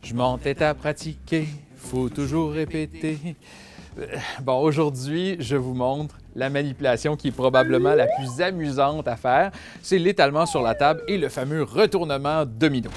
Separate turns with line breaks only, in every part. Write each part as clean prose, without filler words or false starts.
Je m'entête à pratiquer, faut toujours répéter. Bon, aujourd'hui, je vous montre la manipulation qui est probablement la plus amusante à faire. C'est l'étalement sur la table et le fameux retournement domino.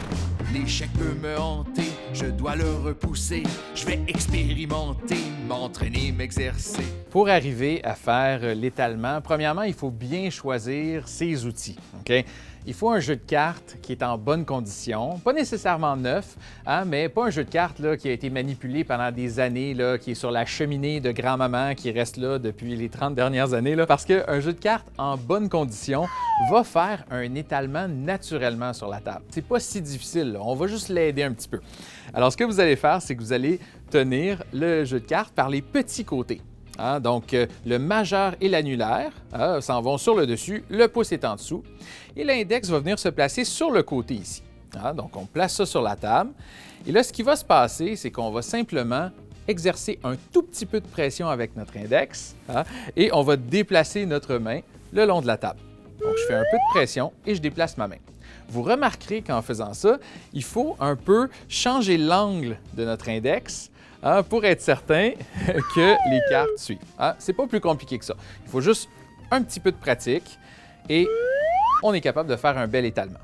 L'échec peut me hanter, je dois le repousser. Je vais expérimenter, m'entraîner, m'exercer.
Pour arriver à faire l'étalement, premièrement, il faut bien choisir ses outils. OK? Il faut un jeu de cartes qui est en bonne condition, pas nécessairement neuf, hein, mais pas un jeu de cartes là, qui a été manipulé pendant des années, là, qui est sur la cheminée de grand-maman, qui reste là depuis les 30 dernières années, là, parce qu'un jeu de cartes en bonne condition va faire un étalement naturellement sur la table. C'est pas si difficile, là. On va juste l'aider un petit peu. Alors, ce que vous allez faire, c'est que vous allez tenir le jeu de cartes par les petits côtés. Hein, donc, le majeur et l'annulaire s'en vont sur le dessus, le pouce est en dessous, et l'index va venir se placer sur le côté ici. Hein, donc, on place ça sur la table. Et là, ce qui va se passer, c'est qu'on va simplement exercer un tout petit peu de pression avec notre index, hein, et on va déplacer notre main le long de la table. Donc, je fais un peu de pression et je déplace ma main. Vous remarquerez qu'en faisant ça, il faut un peu changer l'angle de notre index, hein, pour être certain que les cartes suivent. Hein? C'est pas plus compliqué que ça. Il faut juste un petit peu de pratique et on est capable de faire un bel étalement.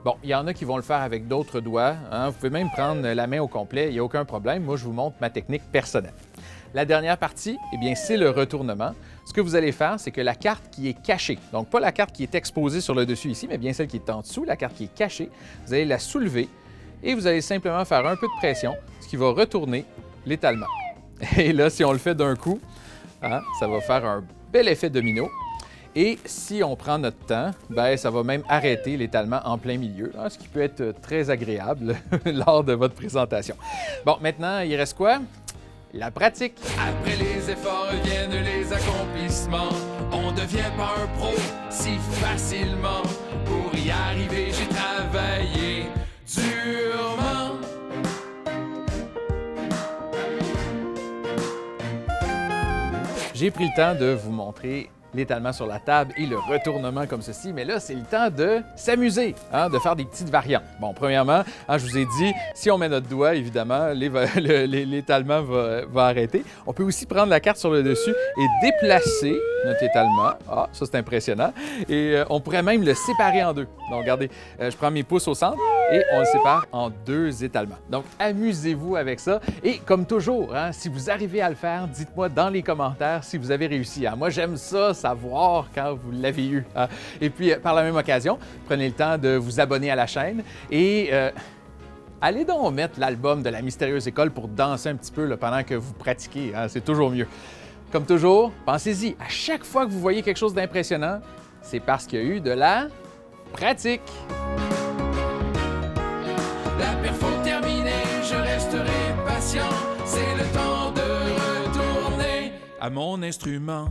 Bon, il y en a qui vont le faire avec d'autres doigts. Hein? Vous pouvez même prendre la main au complet, il n'y a aucun problème. Moi, je vous montre ma technique personnelle. La dernière partie, eh bien, c'est le retournement. Ce que vous allez faire, c'est que la carte qui est cachée, donc pas la carte qui est exposée sur le dessus ici, mais bien celle qui est en dessous, la carte qui est cachée, vous allez la soulever et vous allez simplement faire un peu de pression, ce qui va retourner l'étalement. Et là, si on le fait d'un coup, hein, ça va faire un bel effet domino. Et si on prend notre temps, bien, ça va même arrêter l'étalement en plein milieu, hein, ce qui peut être très agréable lors de votre présentation. Bon, maintenant, il reste quoi? La pratique.
Après les efforts viennent les accomplissements. On ne devient pas un pro si facilement. Pour y arriver, j'ai travaillé durement.
J'ai pris le temps de vous montrer l'étalement sur la table et le retournement comme ceci, mais là, c'est le temps de s'amuser, hein, de faire des petites variantes. Bon, premièrement, hein, je vous ai dit, si on met notre doigt, évidemment, l'étalement va arrêter. On peut aussi prendre la carte sur le dessus et déplacer notre étalement. Ah, ça, c'est impressionnant. Et on pourrait même le séparer en deux. Donc, regardez, je prends mes pouces au centre et on le sépare en deux étalements. Donc, amusez-vous avec ça. Et comme toujours, hein, si vous arrivez à le faire, dites-moi dans les commentaires si vous avez réussi. Hein. Moi, j'aime ça, savoir quand vous l'avez eu. Hein. Et puis, par la même occasion, prenez le temps de vous abonner à la chaîne et allez donc mettre l'album de la Mystérieuse École pour danser un petit peu là, pendant que vous pratiquez. Hein. C'est toujours mieux. Comme toujours, pensez-y, à chaque fois que vous voyez quelque chose d'impressionnant, c'est parce qu'il y a eu de la pratique.
La perfo terminée, je resterai patient. C'est le temps de retourner à mon instrument.